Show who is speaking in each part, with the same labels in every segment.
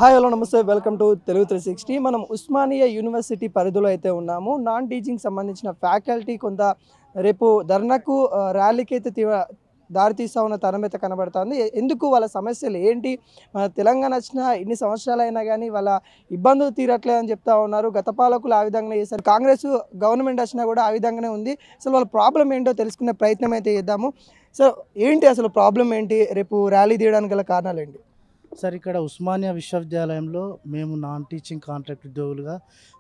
Speaker 1: Hi hello నమస్తే welcome to Telugu 360 మనం Osmania university పరిధిలో అయితే ఉన్నాము. నాన్ టీచింగ్ సంబంధించిన ఫ్యాకల్టీ కొంత రేపు ధర్నాకు ర్యాలీకి అయితే దారి తీస్తా ఉన్న తరం అయితే కనబడుతుంది. ఎందుకు వాళ్ళ సమస్యలు ఏంటి, మన తెలంగాణ వచ్చిన ఇన్ని సంవత్సరాలైనా కానీ వాళ్ళ ఇబ్బందులు తీరట్లేదని చెప్తా ఉన్నారు. గత పాలకులు ఆ విధంగానే చేశారు, కాంగ్రెస్ గవర్నమెంట్ వచ్చినా కూడా ఆ విధంగానే ఉంది. అసలు వాళ్ళ ప్రాబ్లం ఏంటో తెలుసుకునే ప్రయత్నం అయితే చేద్దాము. సో ఏంటి అసలు ప్రాబ్లం ఏంటి, రేపు ర్యాలీ తీయడానికి గల కారణాలు ఏంటి?
Speaker 2: సార్, ఇక్కడ ఉస్మానియా విశ్వవిద్యాలయంలో మేము నాన్ టీచింగ్ కాంట్రాక్ట్ ఉద్యోగులుగా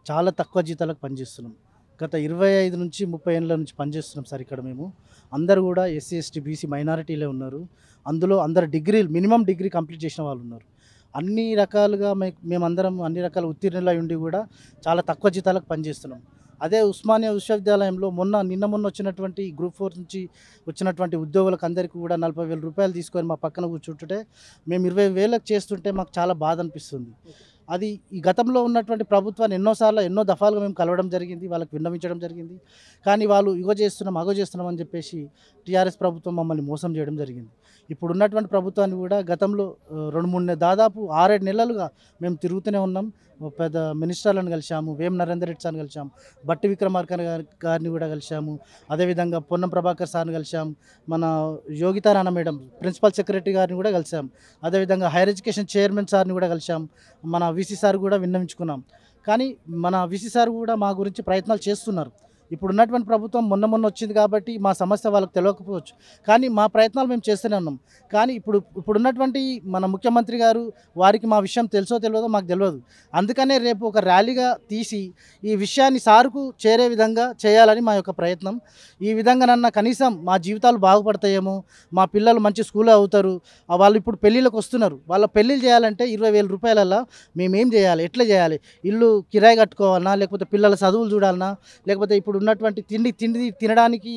Speaker 2: చాలా తక్కువ జీతాలకు పనిచేస్తున్నాం. గత 25 నుంచి 30 ఏళ్ళ నుంచి పనిచేస్తున్నాం సార్. ఇక్కడ మేము అందరూ కూడా ఎస్సీ ఎస్టీ బీసీ మైనారిటీలే ఉన్నారు. అందులో అందరు మినిమం డిగ్రీ కంప్లీట్ చేసిన వాళ్ళు ఉన్నారు. అన్ని రకాలుగా మేమందరం అన్ని రకాల ఉత్తీర్ణులై ఉండి కూడా చాలా తక్కువ జీతాలకు పనిచేస్తున్నాం. అదే ఉస్మానియా విశ్వవిద్యాలయంలో నిన్న మొన్న వచ్చినటువంటి గ్రూప్ 4 నుంచి వచ్చినటువంటి ఉద్యోగులకు అందరికీ కూడా 40,000 రూపాయలు తీసుకొని మా పక్కన కూర్చుంటుంటే మేము 20,000కి చేస్తుంటే మాకు చాలా బాధ అనిపిస్తుంది. అది ఈ గతంలో ఉన్నటువంటి ప్రభుత్వాన్ని ఎన్నో దఫాలుగా మేము కలవడం జరిగింది, వాళ్ళకి విన్నవించడం జరిగింది. కానీ వాళ్ళు అగో చేస్తున్నాం అని చెప్పేసి టీఆర్ఎస్ ప్రభుత్వం మమ్మల్ని మోసం చేయడం జరిగింది. ఇప్పుడు ఉన్నటువంటి ప్రభుత్వాన్ని కూడా గతంలో 2-3 దాదాపు 6-7 నెలలుగా మేము తిరుగుతూనే ఉన్నాం. పెద్ద మినిస్టర్లను కలిసాము, వేం నరేందర్ రెడ్డి సార్ని కలిసాము, బట్టి విక్రమార్క గారిని కూడా కలిసాము, అదేవిధంగా పొన్నం ప్రభాకర్ సార్ని కలిసాము, మన Yogita Rana madam principal secretary గారిని కూడా కలిసాం, అదేవిధంగా హైయర్ ఎడ్యుకేషన్ చైర్మన్ సార్ని కూడా కలిసాం, మన వీసీ సార్ కూడా విన్నవించుకున్నాం. కానీ మన వీసీ సార్ కూడా మా గురించి ప్రయత్నాలు చేస్తున్నారు. ఇప్పుడు ఉన్నటువంటి ప్రభుత్వం మొన్న వచ్చింది కాబట్టి మా సమస్య వాళ్ళకి తెలియకపోవచ్చు, కానీ మా ప్రయత్నాలు మేము చేస్తూనే ఉన్నాం. కానీ ఇప్పుడున్నటువంటి మన ముఖ్యమంత్రి గారు వారికి మా విషయం తెలుసో తెలియదో మాకు తెలియదు. అందుకనే రేపు ఒక ర్యాలీగా తీసి ఈ విషయాన్ని సార్కు చేరే విధంగా చేయాలని మా యొక్క ప్రయత్నం. ఈ విధంగానన్నా కనీసం మా జీవితాలు బాగుపడతాయేమో, మా పిల్లలు మంచి స్కూల్లో అవుతారు. వాళ్ళు ఇప్పుడు పెళ్ళిళ్ళకి వస్తున్నారు, వాళ్ళ పెళ్ళిళ్ళు చేయాలంటే 20,000 రూపాయలల్లో మేమేం చేయాలి, ఎట్లా చేయాలి? ఇల్లు కిరాయి కట్టుకోవాలన్నా, లేకపోతే పిల్లల చదువులు చూడాలన్నా, లేకపోతే ఇప్పుడు ఉన్నటువంటి తిండి తినడానికి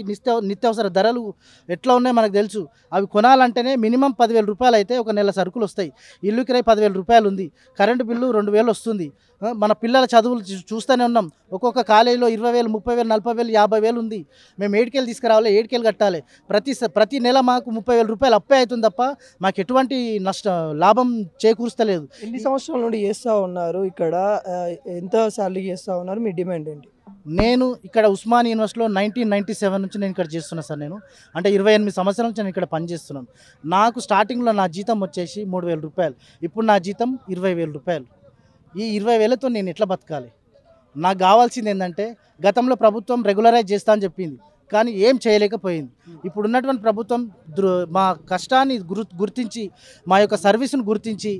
Speaker 2: నిత్యావసర ధరలు ఎట్లా ఉన్నాయో మనకు తెలుసు. అవి కొనాలంటేనే మినిమం 10,000 రూపాయలు అయితే ఒక నెల సరుకులు వస్తాయి. ఇల్లు కిరాయి 10,000 రూపాయలు ఉంది, కరెంటు బిల్లు 2,000 వస్తుంది. మన పిల్లల చదువులు చూస్తూనే ఉన్నాం. ఒక్కొక్క కాలేజీలో 20,000, 30,000, 40,000, 50,000 ఉంది. మేము 7 తీసుకురావాలి, 7 కట్టాలి. ప్రతి నెల మాకు 30,000 రూపాయలు అప్పే అవుతుంది తప్ప మాకు ఎటువంటి లాభం చేకూరుస్తలేదు.
Speaker 1: ఎన్ని సంవత్సరాల నుండి చేస్తూ ఉన్నారు ఇక్కడ, ఎంత శాలరీ చేస్తూ ఉన్నారు, మీ డిమాండ్ ఏంటి?
Speaker 2: నేను ఇక్కడ ఉస్మానియా యూనివర్సిటీలో 1997 నుంచి నేను ఇక్కడ చేస్తున్నాను సార్. నేను అంటే 28 సంవత్సరాల నుంచి నేను ఇక్కడ పనిచేస్తున్నాను. నాకు స్టార్టింగ్లో నా జీతం వచ్చేసి 3,000 రూపాయలు, ఇప్పుడు నా జీతం 20,000 రూపాయలు. ఈ 20,000తో నేను ఎట్లా బతకాలి? నాకు కావాల్సింది ఏంటంటే, గతంలో ప్రభుత్వం రెగ్యులరైజ్ చేస్తా అని చెప్పింది, కానీ ఏం చేయలేకపోయింది. ఇప్పుడు ఉన్నటువంటి ప్రభుత్వం మా కష్టాన్ని గుర్తించి, మా యొక్క సర్వీస్ను గుర్తించి,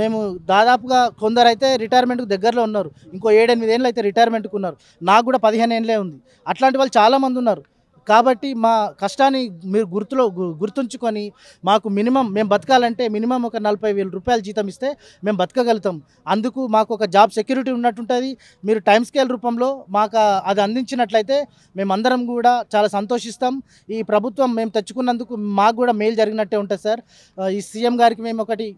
Speaker 2: మేము దాదాపుగా కొందరైతే రిటైర్మెంట్కు దగ్గరలో ఉన్నారు, ఇంకో 7-8 ఏళ్ళు అయితే రిటైర్మెంట్కు ఉన్నారు. నాకు కూడా 15 ఏళ్ళే ఉంది. అట్లాంటి వాళ్ళు చాలామంది ఉన్నారు. కాబట్టి మా కష్టాన్ని మీరు గుర్తుంచుకొని మాకు మేము బతకాలంటే మినిమం ఒక 40,000 రూపాయలు జీతం ఇస్తే మేము బతకగలుగుతాం. అందుకు మాకు ఒక జాబ్ సెక్యూరిటీ ఉన్నట్టుంటుంది. మీరు టైం స్కేల్ రూపంలో మాకు అది అందించినట్లయితే మేమందరం కూడా చాలా సంతోషిస్తాం. ఈ ప్రభుత్వం మేము తెచ్చుకున్నందుకు మాకు కూడా మేలు జరిగినట్టే ఉంటుంది సార్. ఈ సీఎం గారికి మేము ఒకటి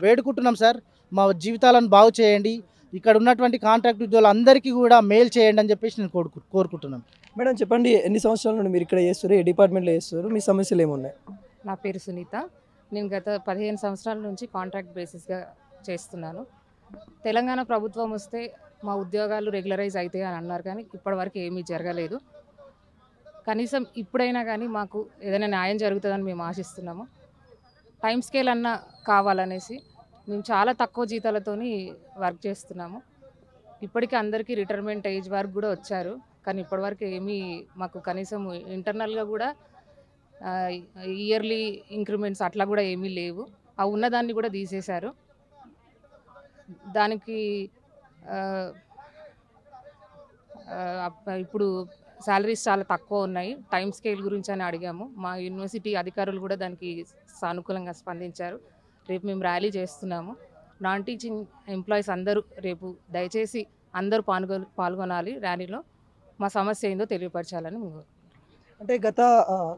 Speaker 2: వేడుకుంటున్నాం సార్, మా జీవితాలను బాగు చేయండి, ఇక్కడ ఉన్నటువంటి కాంట్రాక్ట్ ఉద్యోగులు అందరికీ కూడా మేలు చేయండి అని చెప్పేసి నేను కోరుకుంటున్నాను.
Speaker 1: మేడం చెప్పండి, ఎన్ని సంవత్సరాల నుండి మీరు ఇక్కడ చేస్తారు, ఏ డిపార్ట్మెంట్లో చేస్తారు, మీ సమస్యలు ఏమున్నాయి?
Speaker 3: నా పేరు సునీత. నేను గత 15 సంవత్సరాల నుంచి కాంట్రాక్ట్ బేసిస్గా చేస్తున్నాను. తెలంగాణ ప్రభుత్వం వస్తే మా ఉద్యోగాలు రెగ్యులరైజ్ అవుతాయి అని అన్నారు, కానీ ఇప్పటివరకు ఏమీ జరగలేదు. కనీసం ఇప్పుడైనా కానీ మాకు ఏదైనా న్యాయం జరుగుతుందని మేము ఆశిస్తున్నాము. టైం స్కేల్ అన్నా కావాలనేసి మేము చాలా తక్కువ జీతాలతోని వర్క్ చేస్తున్నాము. ఇప్పటికీ అందరికీ రిటైర్మెంట్ ఏజ్ వరకు కూడా వచ్చారు, కానీ ఇప్పటివరకు ఏమీ మాకు కనీసం ఇంటర్నల్గా కూడా ఇయర్లీ ఇంక్రిమెంట్స్ అట్లా కూడా ఏమీ లేవు. ఆ ఉన్నదాన్ని కూడా తీసేశారు. దానికి ఇప్పుడు శాలరీస్ చాలా తక్కువ ఉన్నాయి. టైం స్కేల్ గురించి అని అడిగాము. మా యూనివర్సిటీ అధికారులు కూడా దానికి సానుకూలంగా స్పందించారు. రేపు మేము ర్యాలీ చేస్తున్నాము. నాన్ టీచింగ్ ఎంప్లాయీస్ అందరూ రేపు దయచేసి అందరూ పాల్గొనాలి ర్యాలీలో. మా సమస్య ఏందో తెలియపరచాలని.
Speaker 1: అంటే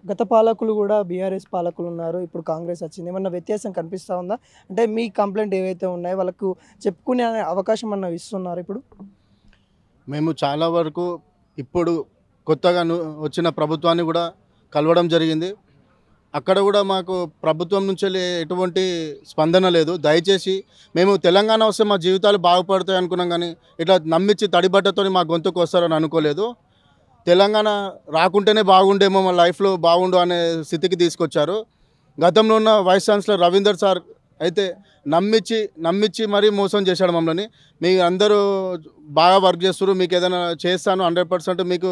Speaker 1: గత పాలకులు కూడా బీఆర్ఎస్ పాలకులు ఉన్నారు, ఇప్పుడు కాంగ్రెస్ వచ్చింది, ఏమన్నా వ్యత్యాసం కనిపిస్తూ ఉందా? అంటే మీ కంప్లైంట్ ఏవైతే ఉన్నాయో వాళ్ళకు చెప్పుకునే అవకాశం అన్న ఇస్తున్నారు ఇప్పుడు?
Speaker 4: మేము చాలా వరకు ఇప్పుడు కొత్తగా వచ్చిన ప్రభుత్వాన్ని కూడా కలవడం జరిగింది. అక్కడ కూడా మాకు ప్రభుత్వం నుంచి ఎటువంటి స్పందన లేదు. దయచేసి మేము తెలంగాణ వస్తే మా జీవితాలు బాగుపడతాయి అనుకున్నాం, కానీ ఇట్లా నమ్మించి తడిబట్టతో మా గొంతుకు వస్తారని అనుకోలేదు. తెలంగాణ రాకుంటేనే బాగుండేమో, మా లైఫ్లో బాగుండు అనే స్థితికి తీసుకొచ్చారు. గతంలో ఉన్న వైస్ ఛాన్సలర్ రవీందర్ సార్ అయితే నమ్మించి మరీ మోసం చేశాడు మమ్మల్ని. మీ అందరూ బాగా వర్క్ చేస్తారు, మీకు ఏదైనా చేస్తాను 100% మీకు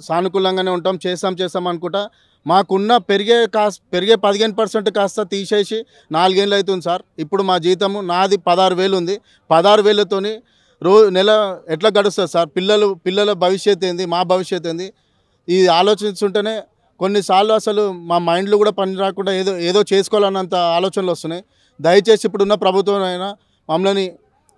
Speaker 4: సానుకూలంగానే ఉంటాం, చేస్తాం అనుకుంటా మాకున్న పెరిగే 15% కాస్త తీసేసి 4 ఏళ్ళు అవుతుంది సార్. ఇప్పుడు మా జీతము నాది 16,000 ఉంది. 16,000తోని నెల ఎట్లా గడుస్తుంది సార్? పిల్లల భవిష్యత్తు ఏంది, మా భవిష్యత్తు ఏంది? ఇది ఆలోచిస్తుంటేనే కొన్నిసార్లు అసలు మా మైండ్లో కూడా పని రాకుండా ఏదో చేసుకోవాలన్నంత ఆలోచనలు వస్తున్నాయి. దయచేసి ఇప్పుడున్న ప్రభుత్వం అయినా మమ్మల్ని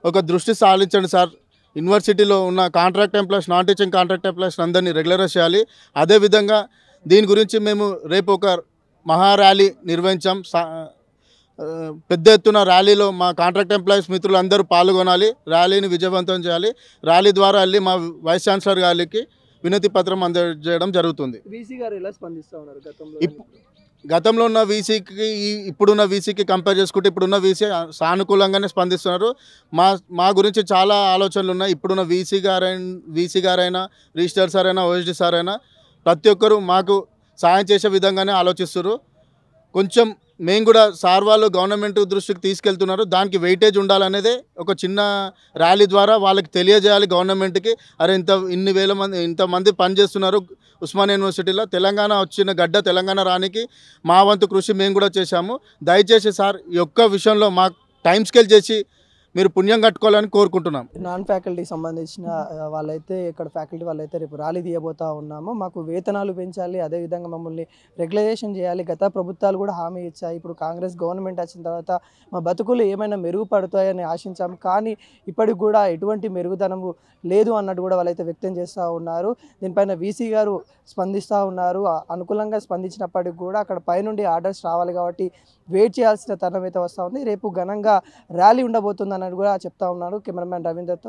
Speaker 4: ఒక దృష్టి సారించండి సార్. యూనివర్సిటీలో ఉన్న contract employees, non teaching contract employees అందరినీ రెగ్యులరైజ్ చేయాలి. అదేవిధంగా దీని గురించి మేము రేపు ఒక మహా ర్యాలీ నిర్వహించాం. పెద్ద ఎత్తున ర్యాలీలో మా కాంట్రాక్ట్ ఎంప్లాయీస్ మిత్రులు అందరూ పాల్గొనాలి. ర్యాలీని విజయవంతం చేయాలి. ర్యాలీ ద్వారా వెళ్ళి మా వైస్ ఛాన్సలర్ గారికి వినతి పత్రం అందజేయడం జరుగుతుంది.
Speaker 1: వీసీ గారు ఎలా స్పందిస్తూ ఉన్నారు
Speaker 4: గతంలో ఉన్న వీసీకి ఇప్పుడున్న వీసీకి కంపేర్ చేసుకుంటే ఇప్పుడున్న వీసీ సానుకూలంగానే స్పందిస్తున్నారు. మా గురించి చాలా ఆలోచనలు ఉన్నాయి. ఇప్పుడున్న వీసీ గారైనా, రిజిస్టర్ సార్ అయినా, ఓఎస్డి సార్ అయినా ప్రతి ఒక్కరూ మాకు సాయం చేసే విధంగానే ఆలోచిస్తున్నారు. కొంచెం మేము కూడా సార్ వాళ్ళు గవర్నమెంట్ దృష్టికి తీసుకెళ్తున్నారు. దానికి వెయిటేజ్ ఉండాలనేదే ఒక చిన్న ర్యాలీ ద్వారా వాళ్ళకి తెలియజేయాలి గవర్నమెంట్కి. అరే ఇంతమంది పనిచేస్తున్నారు ఉస్మానియా యూనివర్సిటీలో, తెలంగాణ వచ్చిన గడ్డ తెలంగాణ రానికి మా వంతు కృషి మేము కూడా చేశాము. దయచేసి సార్ ఈ ఒక్క విషయంలో మాకు టైం స్కేల్ చేసి మీరు పుణ్యం కట్టుకోవాలని కోరుకుంటున్నాం.
Speaker 1: నాన్ ఫ్యాకల్టీకి సంబంధించిన వాళ్ళైతే ఇక్కడ ఫ్యాకల్టీ వాళ్ళైతే రేపు ర్యాలీ తీయబోతా ఉన్నాము. మాకు వేతనాలు పెంచాలి, అదేవిధంగా మమ్మల్ని రెగ్యులైజేషన్ చేయాలి. గత ప్రభుత్వాలు కూడా హామీ ఇచ్చాయి. ఇప్పుడు కాంగ్రెస్ గవర్నమెంట్ వచ్చిన తర్వాత మా బతుకులు ఏమైనా మెరుగుపడతాయని ఆశించాము, కానీ ఇప్పటికి కూడా ఎటువంటి మెరుగుదనము లేదు అన్నట్టు కూడా వాళ్ళైతే వ్యక్తం చేస్తూ ఉన్నారు. దీనిపైన వీసీ గారు స్పందిస్తూ ఉన్నారు. అనుకూలంగా స్పందించినప్పటికి కూడా అక్కడ పైనుండి ఆర్డర్స్ రావాలి కాబట్టి వెయిట్ చేయాల్సిన తరుణం అయితే వస్తూ ఉంది. రేపు ఘనంగా ర్యాలీ ఉండబోతుంది అన్నట్టు కూడా చెప్తా ఉన్నారు. కెమెరామ్యాన్ రవీందర్తో